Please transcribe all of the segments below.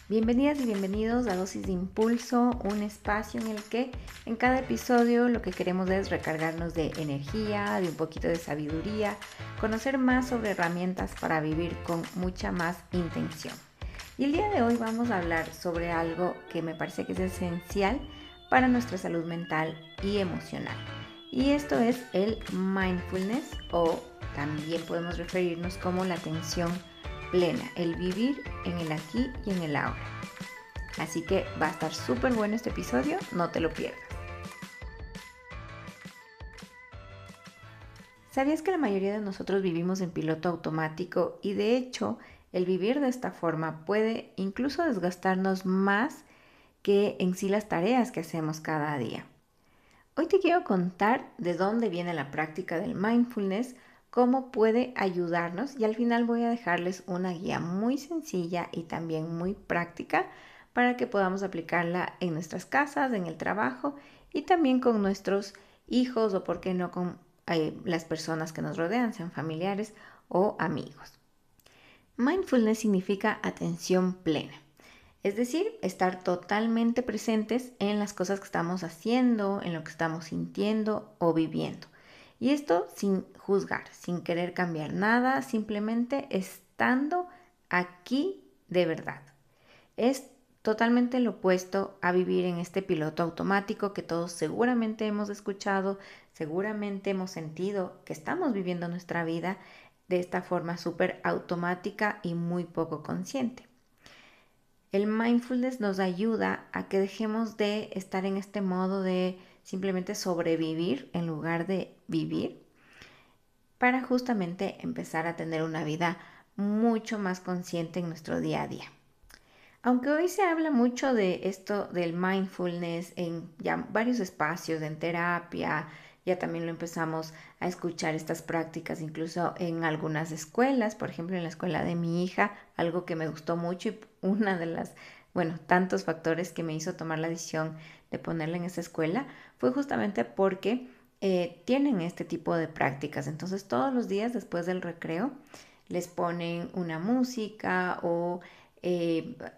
Bienvenidas y bienvenidos a Dosis de Impulso, un espacio en el que en cada episodio lo que queremos es recargarnos de energía, de un poquito de sabiduría, conocer más sobre herramientas para vivir con mucha más intención. Y el día de hoy vamos a hablar sobre algo que me parece que es esencial para nuestra salud mental y emocional. Y esto es el mindfulness, o también podemos referirnos como la atención plena, el vivir en el aquí y en el ahora. Así que va a estar súper bueno este episodio, no te lo pierdas. ¿Sabías que la mayoría de nosotros vivimos en piloto automático y de hecho el vivir de esta forma puede incluso desgastarnos más que en sí las tareas que hacemos cada día? Hoy te quiero contar de dónde viene la práctica del mindfulness, cómo puede ayudarnos y al final voy a dejarles una guía muy sencilla y también muy práctica para que podamos aplicarla en nuestras casas, en el trabajo y también con nuestros hijos o por qué no con las personas que nos rodean, sean familiares o amigos. Mindfulness significa atención plena. Es decir, estar totalmente presentes en las cosas que estamos haciendo, en lo que estamos sintiendo o viviendo. Y esto sin juzgar, sin querer cambiar nada, simplemente estando aquí de verdad. Es totalmente lo opuesto a vivir en este piloto automático que todos seguramente hemos escuchado, seguramente hemos sentido que estamos viviendo nuestra vida de esta forma súper automática y muy poco consciente. El mindfulness nos ayuda a que dejemos de estar en este modo de simplemente sobrevivir en lugar de vivir, para justamente empezar a tener una vida mucho más consciente en nuestro día a día. Aunque hoy se habla mucho de esto del mindfulness en ya varios espacios, en terapia, ya también lo empezamos a escuchar estas prácticas incluso en algunas escuelas, por ejemplo en la escuela de mi hija, algo que me gustó mucho y una de las, tantos factores que me hizo tomar la decisión de ponerla en esa escuela fue justamente porque tienen este tipo de prácticas. Entonces todos los días después del recreo les ponen una música o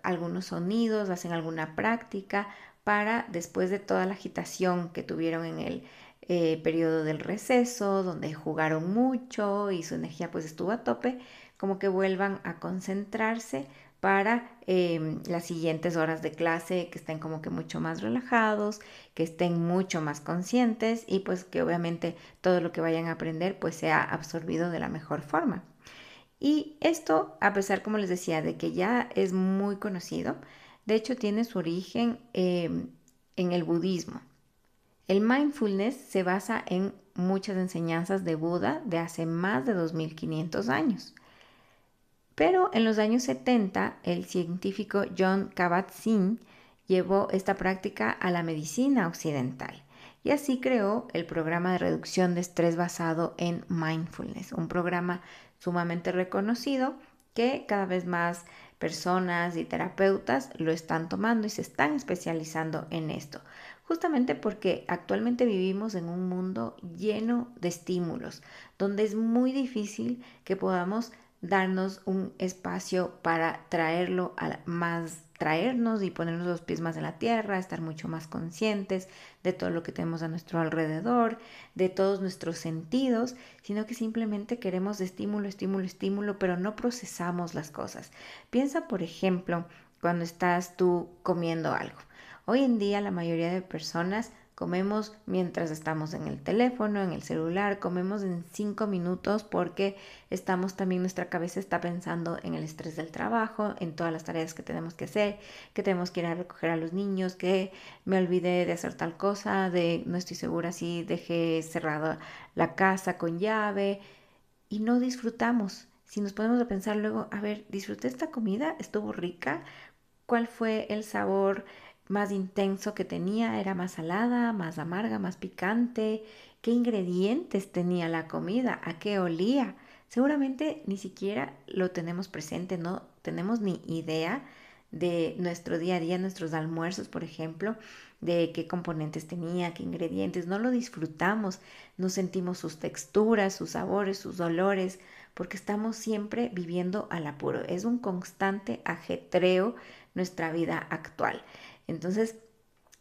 algunos sonidos, hacen alguna práctica para después de toda la agitación que tuvieron en el periodo del receso, donde jugaron mucho y su energía pues estuvo a tope, como que vuelvan a concentrarse para las siguientes horas de clase, que estén como que mucho más relajados, que estén mucho más conscientes y pues que obviamente todo lo que vayan a aprender pues sea absorbido de la mejor forma. Y esto, a pesar, como les decía, de que ya es muy conocido, de hecho tiene su origen en el budismo. El mindfulness se basa en muchas enseñanzas de Buda de hace más de 2500 años. Pero en los años 70, el científico John Kabat-Zinn llevó esta práctica a la medicina occidental y así creó el programa de reducción de estrés basado en mindfulness, un programa sumamente reconocido que cada vez más personas y terapeutas lo están tomando y se están especializando en esto, justamente porque actualmente vivimos en un mundo lleno de estímulos, donde es muy difícil que podamos darnos un espacio para traernos y ponernos los pies más en la tierra, estar mucho más conscientes de todo lo que tenemos a nuestro alrededor, de todos nuestros sentidos, sino que simplemente queremos estímulo, estímulo, estímulo, pero no procesamos las cosas. Piensa, por ejemplo, cuando estás tú comiendo algo. Hoy en día la mayoría de personas comemos mientras estamos en el teléfono, en el celular, comemos en 5 minutos porque estamos también, nuestra cabeza está pensando en el estrés del trabajo, en todas las tareas que tenemos que hacer, que tenemos que ir a recoger a los niños, que me olvidé de hacer tal cosa, de no estoy segura si dejé cerrada la casa con llave y no disfrutamos. Si nos ponemos a pensar luego, a ver, disfruté esta comida, estuvo rica, ¿cuál fue el sabor más intenso que tenía? ¿Era más salada, más amarga, más picante? ¿Qué ingredientes tenía la comida? ¿A qué olía? Seguramente ni siquiera lo tenemos presente, no tenemos ni idea de nuestro día a día, nuestros almuerzos, por ejemplo, de qué componentes tenía, qué ingredientes, no lo disfrutamos, no sentimos sus texturas, sus sabores, sus olores, porque estamos siempre viviendo al apuro. Es un constante ajetreo nuestra vida actual. Entonces,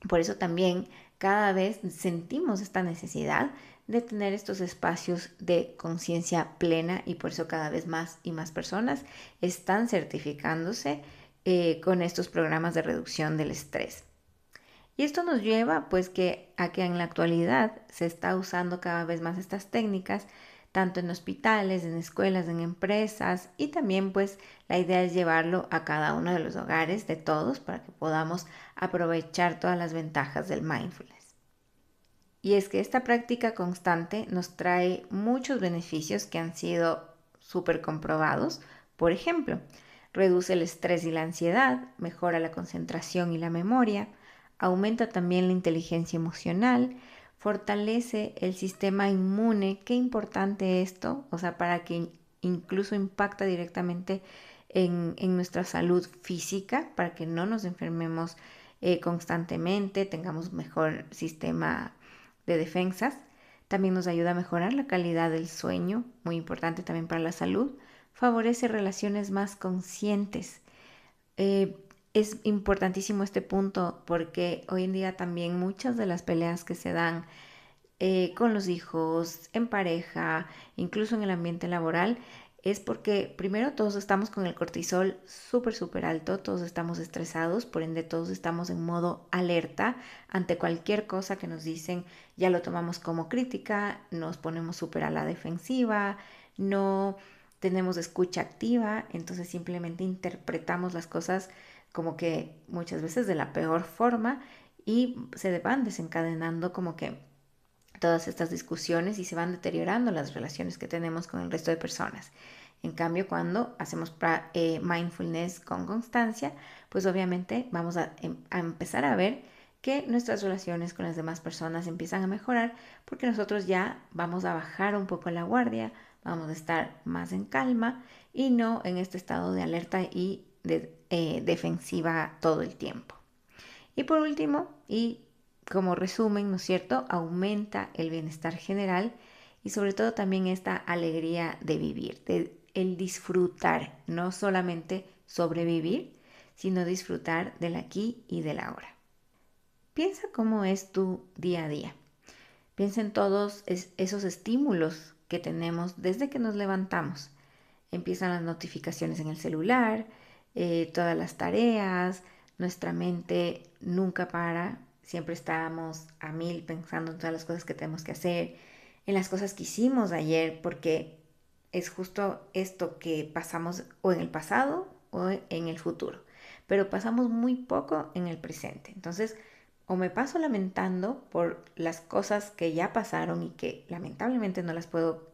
por eso también cada vez sentimos esta necesidad de tener estos espacios de conciencia plena, y por eso cada vez más y más personas están certificándose con estos programas de reducción del estrés. Y esto nos lleva pues a que en la actualidad se está usando cada vez más estas técnicas, tanto en hospitales, en escuelas, en empresas, y también pues la idea es llevarlo a cada uno de los hogares de todos para que podamos aprovechar todas las ventajas del mindfulness. Y es que esta práctica constante nos trae muchos beneficios que han sido súper comprobados. Por ejemplo, reduce el estrés y la ansiedad, mejora la concentración y la memoria, aumenta también la inteligencia emocional, fortalece el sistema inmune. Qué importante esto, o sea, para que incluso impacta directamente en nuestra salud física, para que no nos enfermemos constantemente, tengamos mejor sistema de defensas. También nos ayuda a mejorar la calidad del sueño, muy importante también para la salud. Favorece relaciones más conscientes. Es importantísimo este punto porque hoy en día también muchas de las peleas que se dan con los hijos, en pareja, incluso en el ambiente laboral, es porque primero todos estamos con el cortisol súper alto, todos estamos estresados, por ende todos estamos en modo alerta ante cualquier cosa que nos dicen, ya lo tomamos como crítica, nos ponemos súper a la defensiva, no tenemos escucha activa, entonces simplemente interpretamos las cosas como que muchas veces de la peor forma, y se van desencadenando como que todas estas discusiones y se van deteriorando las relaciones que tenemos con el resto de personas. En cambio, cuando hacemos mindfulness con constancia, pues obviamente vamos a empezar a ver que nuestras relaciones con las demás personas empiezan a mejorar, porque nosotros ya vamos a bajar un poco la guardia, vamos a estar más en calma y no en este estado de alerta y defensiva todo el tiempo. Y por último, y como resumen, ¿no es cierto?, aumenta el bienestar general y sobre todo también esta alegría de vivir, el disfrutar, no solamente sobrevivir, sino disfrutar del aquí y del ahora. Piensa cómo es tu día a día. Piensa en todos esos estímulos que tenemos desde que nos levantamos. Empiezan las notificaciones en el celular, todas las tareas, nuestra mente nunca para, siempre estamos a mil pensando en todas las cosas que tenemos que hacer, en las cosas que hicimos ayer, porque es justo esto que pasamos o en el pasado o en el futuro, pero pasamos muy poco en el presente. Entonces, o me paso lamentando por las cosas que ya pasaron y que lamentablemente no las puedo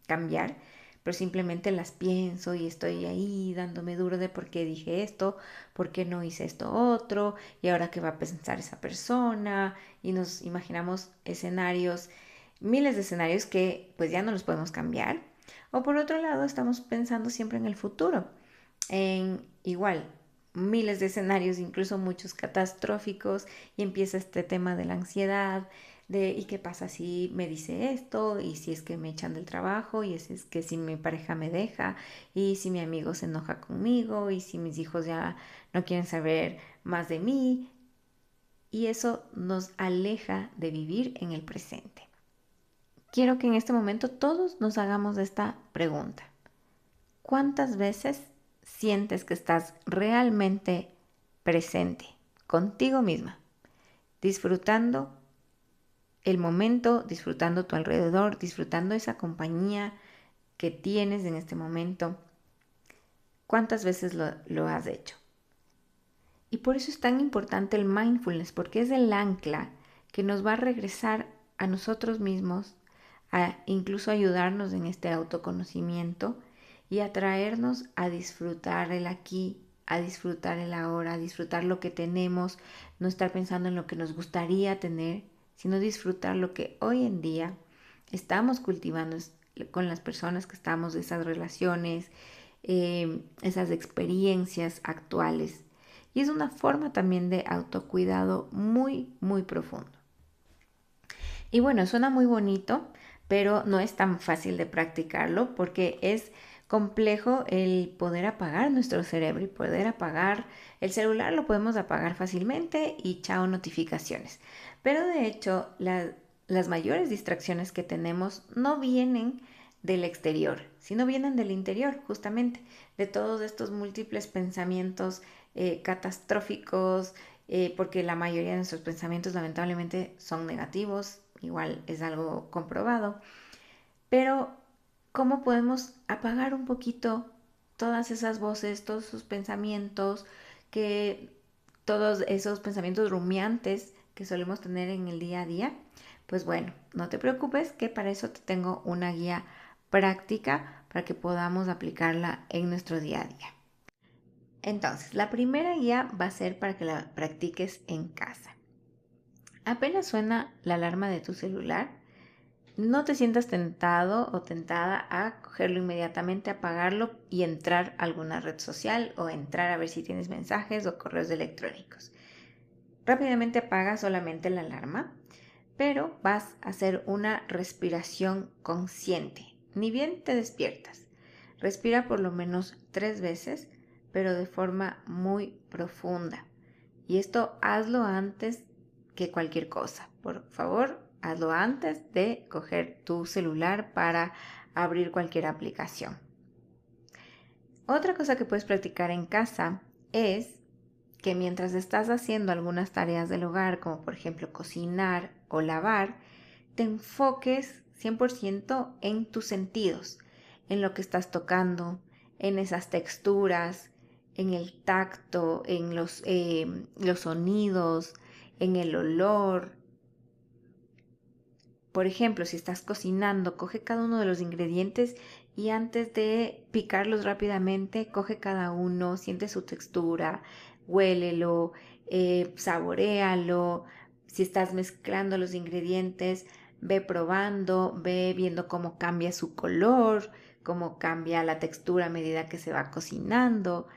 cambiar, pero simplemente las pienso y estoy ahí dándome duro de por qué dije esto, por qué no hice esto otro, y ahora qué va a pensar esa persona, y nos imaginamos escenarios, miles de escenarios que pues ya no los podemos cambiar. O por otro lado, estamos pensando siempre en el futuro, en igual miles de escenarios, incluso muchos catastróficos, y empieza este tema de la ansiedad, de ¿y qué pasa si me dice esto? ¿Y si es que me echan del trabajo? ¿Y si es que si mi pareja me deja? ¿Y si mi amigo se enoja conmigo? ¿Y si mis hijos ya no quieren saber más de mí? Y eso nos aleja de vivir en el presente. Quiero que en este momento todos nos hagamos esta pregunta. ¿Cuántas veces sientes que estás realmente presente contigo misma, disfrutando el momento, disfrutando tu alrededor, disfrutando esa compañía que tienes en este momento? ¿Cuántas veces lo has hecho? Y por eso es tan importante el mindfulness, porque es el ancla que nos va a regresar a nosotros mismos, a incluso ayudarnos en este autoconocimiento y a traernos a disfrutar el aquí, a disfrutar el ahora, a disfrutar lo que tenemos, no estar pensando en lo que nos gustaría tener, sino disfrutar lo que hoy en día estamos cultivando con las personas que estamos, esas relaciones, esas experiencias actuales. Y es una forma también de autocuidado muy profundo. Y bueno, suena muy bonito, pero no es tan fácil de practicarlo porque es complejo el poder apagar nuestro cerebro y poder apagar el celular. Lo podemos apagar fácilmente y chao notificaciones. Pero de hecho, las mayores distracciones que tenemos no vienen del exterior, sino vienen del interior, justamente, de todos estos múltiples pensamientos catastróficos, porque la mayoría de nuestros pensamientos lamentablemente son negativos, igual es algo comprobado, pero ¿cómo podemos apagar un poquito todas esas voces, todos esos pensamientos, que todos esos pensamientos rumiantes que solemos tener en el día a día? Pues bueno, no te preocupes, que para eso te tengo una guía práctica para que podamos aplicarla en nuestro día a día. Entonces, la primera guía va a ser para que la practiques en casa. Apenas suena la alarma de tu celular, no te sientas tentado o tentada a cogerlo inmediatamente, apagarlo y entrar a alguna red social o entrar a ver si tienes mensajes o correos electrónicos. Rápidamente apaga solamente la alarma, pero vas a hacer una respiración consciente. Ni bien te despiertas. Respira por lo menos 3 veces, pero de forma muy profunda. Y esto hazlo antes que cualquier cosa. Por favor, hazlo antes de coger tu celular para abrir cualquier aplicación. Otra cosa que puedes practicar en casa es que mientras estás haciendo algunas tareas del hogar, como por ejemplo cocinar o lavar, te enfoques 100% en tus sentidos, en lo que estás tocando, en esas texturas, en el tacto, en los sonidos, en el olor. Por ejemplo, si estás cocinando, coge cada uno de los ingredientes y antes de picarlos rápidamente, coge cada uno, siente su textura, huélelo, saboréalo. Si estás mezclando los ingredientes, ve probando, ve viendo cómo cambia su color, cómo cambia la textura a medida que se va cocinando.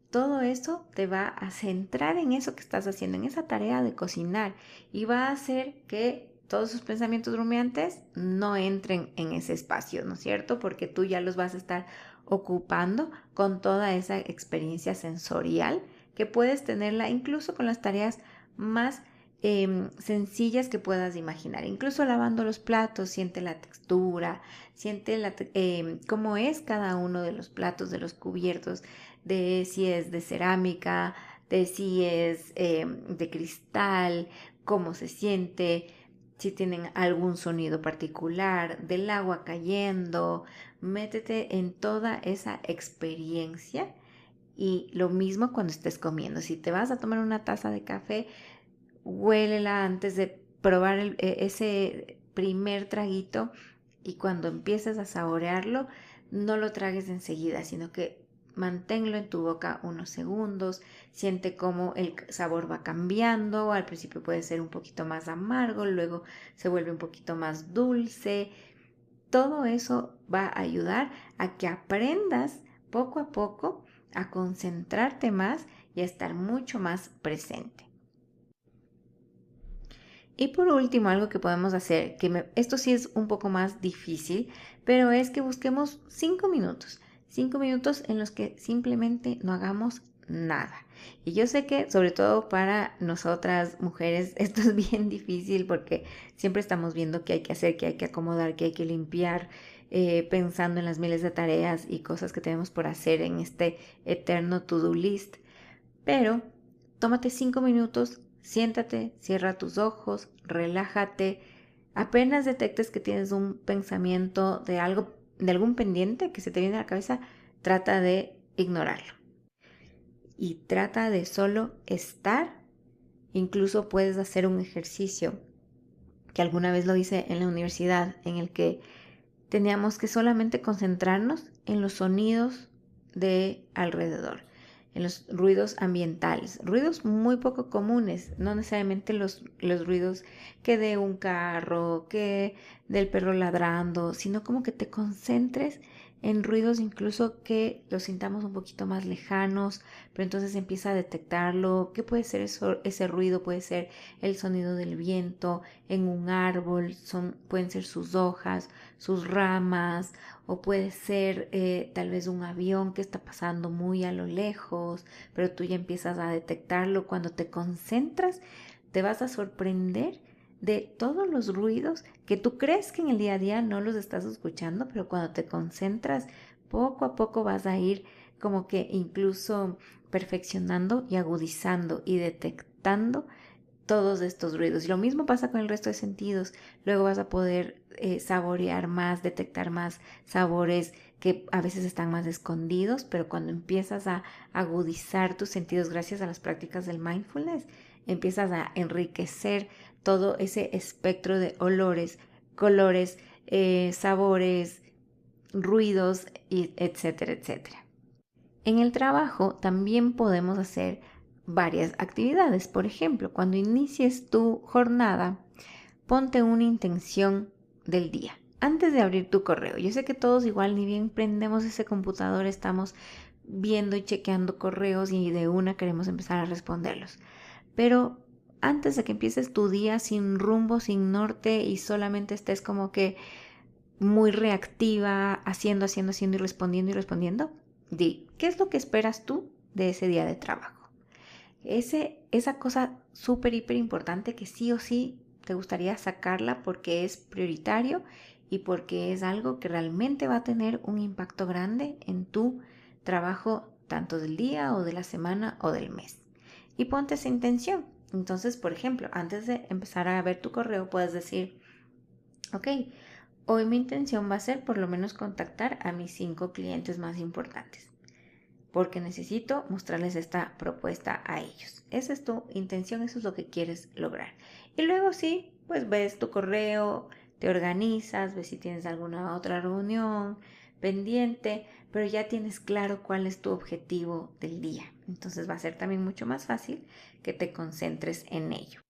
Todo eso te va a centrar en eso que estás haciendo, en esa tarea de cocinar, y va a hacer que todos esos pensamientos rumiantes no entren en ese espacio, ¿no es cierto? Porque tú ya los vas a estar ocupando con toda esa experiencia sensorial que puedes tenerla incluso con las tareas más sencillas que puedas imaginar. Incluso lavando los platos, siente la textura, siente cómo es cada uno de los platos, de los cubiertos, de si es de cerámica, de si es de cristal, cómo se siente, si tienen algún sonido particular, del agua cayendo. Métete en toda esa experiencia. Y lo mismo cuando estés comiendo. Si te vas a tomar una taza de café, huélela antes de probar ese primer traguito, y cuando empieces a saborearlo, no lo tragues enseguida, sino que manténlo en tu boca unos segundos, siente cómo el sabor va cambiando. Al principio puede ser un poquito más amargo, luego se vuelve un poquito más dulce. Todo eso va a ayudar a que aprendas poco a poco a concentrarte más y a estar mucho más presente. Y por último, algo que podemos hacer, esto sí es un poco más difícil, pero es que busquemos 5 minutos, 5 minutos en los que simplemente no hagamos nada. Y yo sé que sobre todo para nosotras mujeres esto es bien difícil porque siempre estamos viendo qué hay que hacer, qué hay que acomodar, qué hay que limpiar, pensando en las miles de tareas y cosas que tenemos por hacer en este eterno to-do list. Pero tómate 5 minutos, siéntate, cierra tus ojos, relájate. Apenas detectes que tienes un pensamiento de algo, de algún pendiente que se te viene a la cabeza, trata de ignorarlo. Y trata de solo estar. Incluso puedes hacer un ejercicio que alguna vez lo hice en la universidad, en el que teníamos que solamente concentrarnos en los sonidos de alrededor, en los ruidos ambientales, ruidos muy poco comunes, no necesariamente los ruidos que de un carro, que del perro ladrando, sino como que te concentres en ruidos incluso que los sintamos un poquito más lejanos, pero entonces empieza a detectarlo. ¿Qué puede ser eso? Ese ruido puede ser el sonido del viento en un árbol, pueden ser sus hojas, sus ramas, o puede ser tal vez un avión que está pasando muy a lo lejos, pero tú ya empiezas a detectarlo. Cuando te concentras, te vas a sorprender de todos los ruidos que tú crees que en el día a día no los estás escuchando, pero cuando te concentras, poco a poco vas a ir como que incluso perfeccionando y agudizando y detectando todos estos ruidos. Y lo mismo pasa con el resto de sentidos. Luego vas a poder saborear más, detectar más sabores que a veces están más escondidos, pero cuando empiezas a agudizar tus sentidos gracias a las prácticas del mindfulness, empiezas a enriquecer todo ese espectro de olores, colores, sabores, ruidos, y etcétera, etcétera. En el trabajo también podemos hacer varias actividades. Por ejemplo, cuando inicies tu jornada, ponte una intención del día antes de abrir tu correo. Yo sé que todos igual ni bien prendemos ese computador, estamos viendo y chequeando correos y de una queremos empezar a responderlos. Pero antes de que empieces tu día sin rumbo, sin norte y solamente estés como que muy reactiva, haciendo y respondiendo, di, ¿qué es lo que esperas tú de ese día de trabajo? Esa cosa súper, hiper importante que sí o sí te gustaría sacarla porque es prioritario y porque es algo que realmente va a tener un impacto grande en tu trabajo tanto del día o de la semana o del mes. Y ponte esa intención. Entonces, por ejemplo, antes de empezar a ver tu correo, puedes decir, ok, hoy mi intención va a ser por lo menos contactar a mis 5 clientes más importantes, porque necesito mostrarles esta propuesta a ellos. Esa es tu intención, eso es lo que quieres lograr. Y luego sí, pues ves tu correo, te organizas, ves si tienes alguna otra reunión pendiente, pero ya tienes claro cuál es tu objetivo del día. Entonces va a ser también mucho más fácil que te concentres en ello.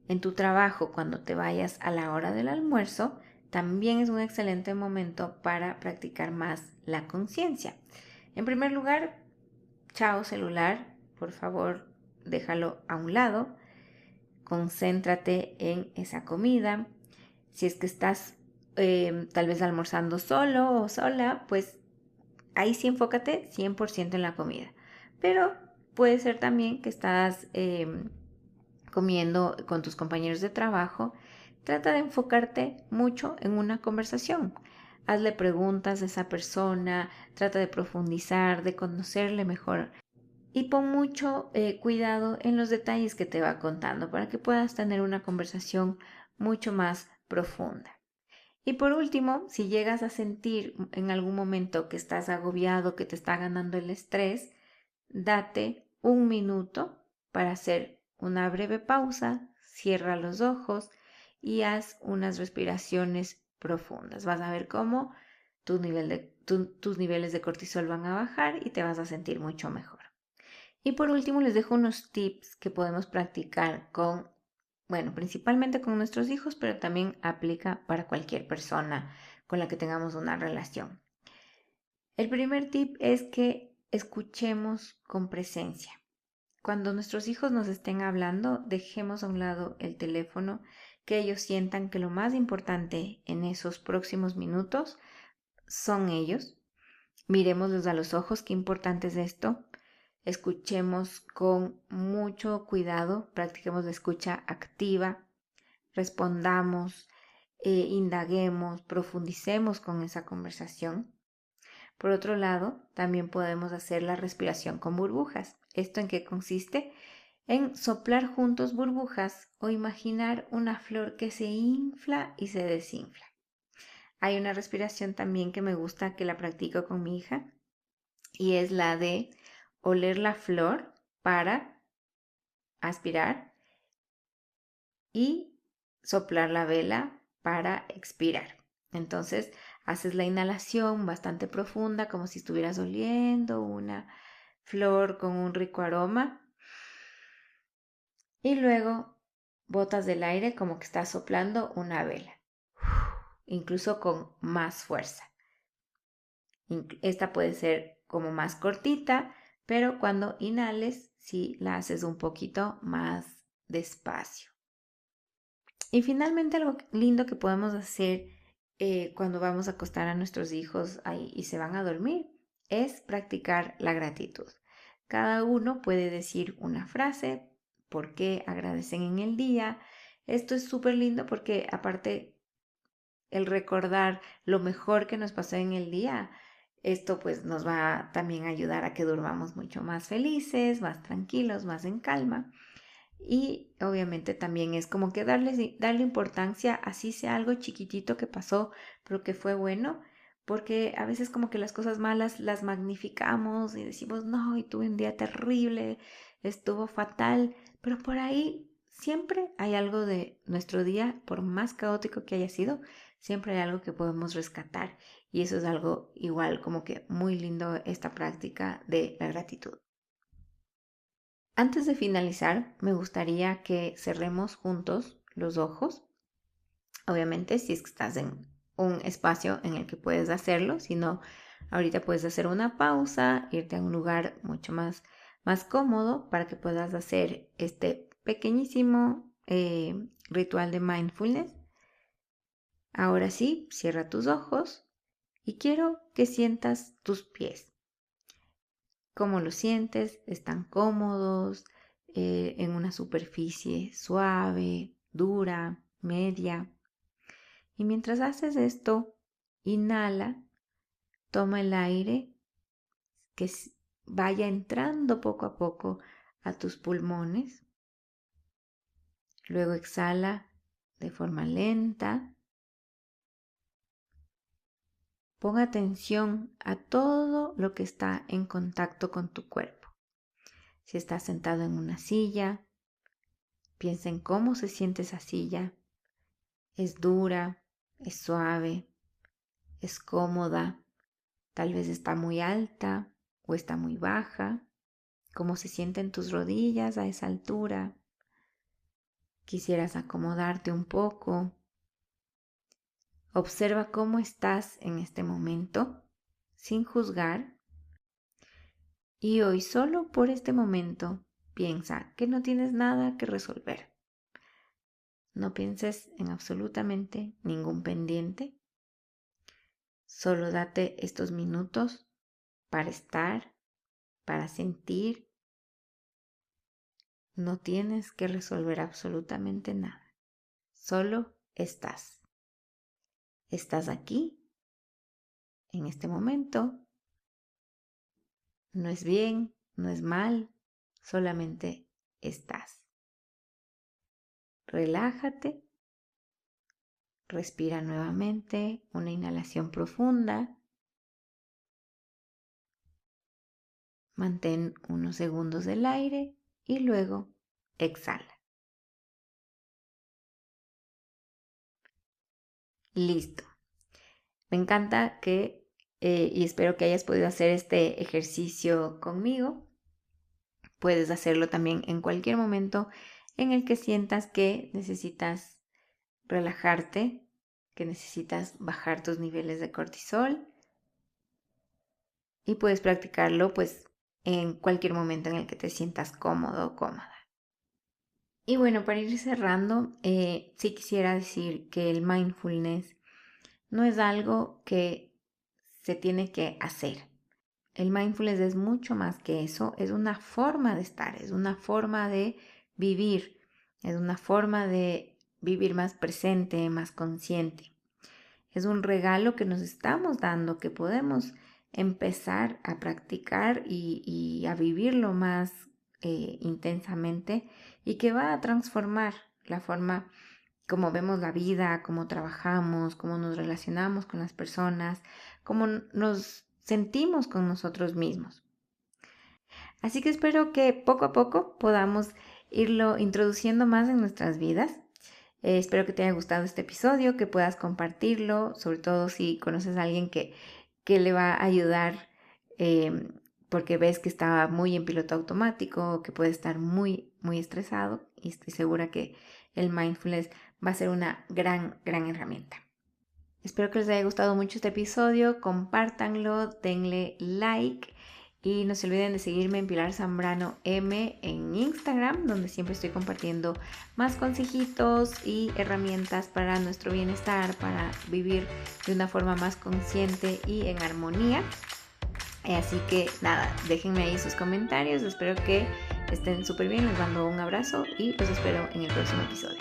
En tu trabajo, cuando te vayas a la hora del almuerzo, también es un excelente momento para practicar más la conciencia. En primer lugar, chao celular, por favor, déjalo a un lado, concéntrate en esa comida. Si es que estás tal vez almorzando solo o sola, pues ahí sí enfócate 100% en la comida. Pero puede ser también que estás comiendo con tus compañeros de trabajo. Trata de enfocarte mucho en una conversación. Hazle preguntas a esa persona, trata de profundizar, de conocerle mejor y pon mucho cuidado en los detalles que te va contando para que puedas tener una conversación mucho más profunda. Y por último, si llegas a sentir en algún momento que estás agobiado, que te está ganando el estrés, date un minuto para hacer una breve pausa, cierra los ojos y haz unas respiraciones profundas. Vas a ver cómo tus niveles de cortisol van a bajar y te vas a sentir mucho mejor. Y por último, les dejo unos tips que podemos practicar bueno, principalmente con nuestros hijos, pero también aplica para cualquier persona con la que tengamos una relación. El primer tip es que escuchemos con presencia. Cuando nuestros hijos nos estén hablando, dejemos a un lado el teléfono, que ellos sientan que lo más importante en esos próximos minutos son ellos. Miremoslos a los ojos, qué importante es esto. Escuchemos con mucho cuidado, practiquemos la escucha activa, respondamos, indaguemos, profundicemos con esa conversación. Por otro lado, también podemos hacer la respiración con burbujas. ¿Esto en qué consiste? En soplar juntos burbujas o imaginar una flor que se infla y se desinfla. Hay una respiración también que me gusta, que la practico con mi hija, y es la de oler la flor para aspirar y soplar la vela para expirar. Entonces haces la inhalación bastante profunda, como si estuvieras oliendo una flor con un rico aroma, y luego botas del aire como que estás soplando una vela, incluso con más fuerza. Esta puede ser como más cortita, pero cuando inhales, sí la haces un poquito más despacio. Y finalmente algo lindo que podemos hacer cuando vamos a acostar a nuestros hijos ahí y se van a dormir es practicar la gratitud. Cada uno puede decir una frase, por qué agradecen en el día. Esto es súper lindo porque aparte el recordar lo mejor que nos pasó en el día, esto pues nos va también a ayudar a que durmamos mucho más felices, más tranquilos, más en calma. Y obviamente también es como que darle importancia, así sea algo chiquitito que pasó, pero que fue bueno, porque a veces como que las cosas malas las magnificamos y decimos, no, y tuve un día terrible, estuvo fatal, pero por ahí siempre hay algo de nuestro día, por más caótico que haya sido, siempre hay algo que podemos rescatar. Y eso es algo igual como que muy lindo esta práctica de la gratitud. Antes de finalizar, me gustaría que cerremos juntos los ojos. Obviamente, si es que estás en un espacio en el que puedes hacerlo, si no, ahorita puedes hacer una pausa, irte a un lugar mucho más cómodo para que puedas hacer este pequeñísimo ritual de mindfulness. Ahora sí, cierra tus ojos y quiero que sientas tus pies. ¿Cómo los sientes? ¿Están cómodos? En una superficie suave, dura, media. Y mientras haces esto, inhala, toma el aire que vaya entrando poco a poco a tus pulmones. Luego exhala de forma lenta. Pon atención a todo lo que está en contacto con tu cuerpo. Si estás sentado en una silla, piensa en cómo se siente esa silla. Es dura, es suave, es cómoda, tal vez está muy alta o está muy baja. ¿Cómo se sienten tus rodillas a esa altura? Quisieras acomodarte un poco. Observa cómo estás en este momento, sin juzgar. Y hoy, solo por este momento, piensa que no tienes nada que resolver. No pienses en absolutamente ningún pendiente. Solo date estos minutos para estar, para sentir. No tienes que resolver absolutamente nada. Solo estás. Estás aquí, en este momento. No es bien, no es mal, solamente estás. Relájate. Respira nuevamente una inhalación profunda. Mantén unos segundos el aire y luego exhala. Listo. Me encanta y espero que hayas podido hacer este ejercicio conmigo. Puedes hacerlo también en cualquier momento en el que sientas que necesitas relajarte, que necesitas bajar tus niveles de cortisol, y puedes practicarlo pues en cualquier momento en el que te sientas cómodo o cómoda. Y bueno, para ir cerrando, sí quisiera decir que el mindfulness no es algo que se tiene que hacer. El mindfulness es mucho más que eso, es una forma de estar, es una forma de vivir, es una forma de vivir más presente, más consciente. Es un regalo que nos estamos dando, que podemos empezar a practicar y a vivirlo más intensamente, y que va a transformar la forma como vemos la vida, cómo trabajamos, cómo nos relacionamos con las personas, cómo nos sentimos con nosotros mismos. Así que espero que poco a poco podamos irlo introduciendo más en nuestras vidas. Espero que te haya gustado este episodio, que puedas compartirlo, sobre todo si conoces a alguien que le va a ayudar, porque ves que está muy en piloto automático, que puede estar muy estresado, y estoy segura que el mindfulness va a ser una gran herramienta. Espero que les haya gustado mucho este episodio, compártanlo, denle like y no se olviden de seguirme en Pilar Zambrano M en Instagram, donde siempre estoy compartiendo más consejitos y herramientas para nuestro bienestar, para vivir de una forma más consciente y en armonía. Así que nada, déjenme ahí sus comentarios, espero que estén súper bien, les mando un abrazo y los espero en el próximo episodio.